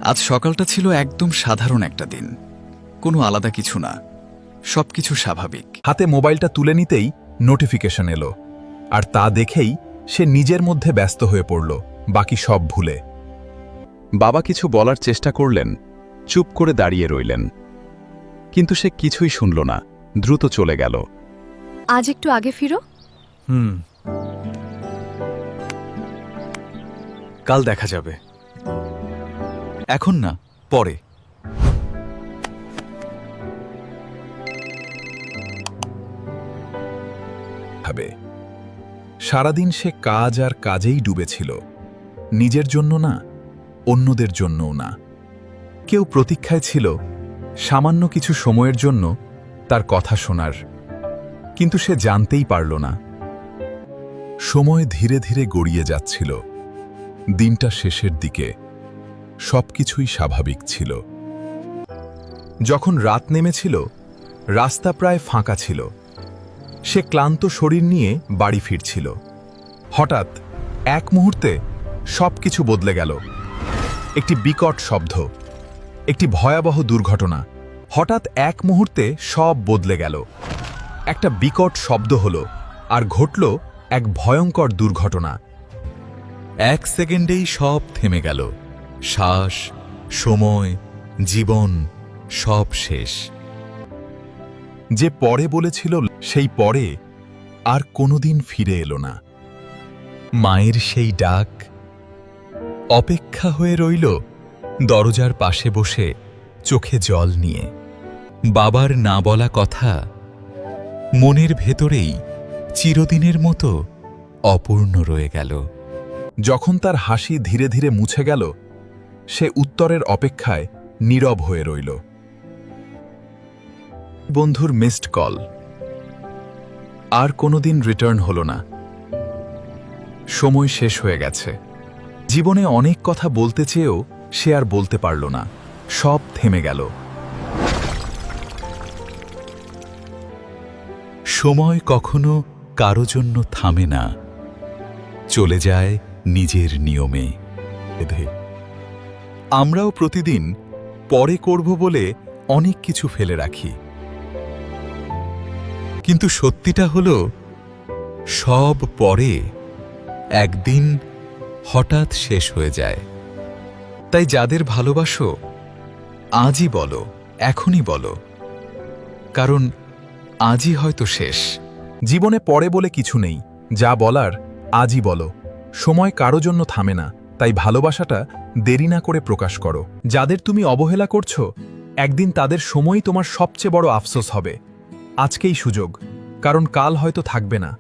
আজ সকালটা ছিল একদম সাধারণ একটা দিন, কোনো আলাদা কিছু না, সবকিছু স্বাভাবিক। হাতে মোবাইলটা তুলে নিতেই নোটিফিকেশন এলো, আর তা দেখেই সে নিজের মধ্যে ব্যস্ত হয়ে পড়ল, বাকি সব ভুলে। বাবা কিছু বলার চেষ্টা করলেন, চুপ করে দাঁড়িয়ে রইলেন। কিন্তু সে কিছুই শুনল না, দ্রুত চলে গেল। আজ একটু আগে ফিরো। কাল দেখা যাবে, এখন না, পরে। ভাবে সারাদিন সে কাজ আর কাজেই ডুবেছিল, নিজের জন্য না, অন্যদের জন্যও না। কেউ প্রতীক্ষায় ছিল সামান্য কিছু সময়ের জন্য তার কথা শোনার, কিন্তু সে জানতেই পারল না। সময় ধীরে ধীরে গড়িয়ে যাচ্ছিল, দিনটা শেষের দিকে, সবকিছুই স্বাভাবিক ছিল। যখন রাত নেমেছিল, রাস্তা প্রায় ফাঁকা ছিল। সে ক্লান্ত শরীর নিয়ে বাড়ি ফিরছিল। হঠাৎ এক মুহূর্তে সবকিছু বদলে গেল। একটি বিকট শব্দ, একটি ভয়াবহ দুর্ঘটনা। হঠাৎ এক মুহূর্তে সব বদলে গেল। একটা বিকট শব্দ হলো, আর ঘটল এক ভয়ঙ্কর দুর্ঘটনা। এক সেকেন্ডেই সব থেমে গেল, শ্বাস, সময়, জীবন সব শেষ। যে পরে বলেছিল, সেই পরে আর কোনোদিন ফিরে এলো না। মায়ের সেই ডাক অপেক্ষা হয়ে রইল দরজার পাশে বসে, চোখে জল নিয়ে। বাবার না বলা কথা মনের ভেতরেই চিরদিনের মতো অপূর্ণ রয়ে গেল। যখন তার হাসি ধীরে ধীরে মুছে গেল, সে উত্তরের অপেক্ষায় নীরব হয়ে রইল। বন্ধুর মিসড কল আর কোনোদিন রিটার্ন হলো না। সময় শেষ হয়ে গেছে। জীবনে অনেক কথা বলতে চেয়েও সে আর বলতে পারল না, সব থেমে গেল। সময় কখনো কারো জন্য থামে না, চলে যায় নিজের নিয়মে। আমরাও প্রতিদিন পরে করব বলে অনেক কিছু ফেলে রাখি, কিন্তু সত্যিটা হলো সব পরে একদিন হঠাৎ শেষ হয়ে যায়। তাই যাদের ভালোবাসো, আজই বলো, এখনই বলো, কারণ আজই হয়তো শেষ। জীবনে পরে বলে কিছু নেই, যা বলার আজই বলো। সময় কারো জন্য থামে না, তাই ভালোবাসাটা দেরি না করে প্রকাশ করো। যাদের তুমি অবহেলা করছো, একদিন তাদের সময়ই তোমার সবচেয়ে বড় আফসোস হবে। আজকেই সুযোগ, কারণ কাল হয়তো থাকবে না।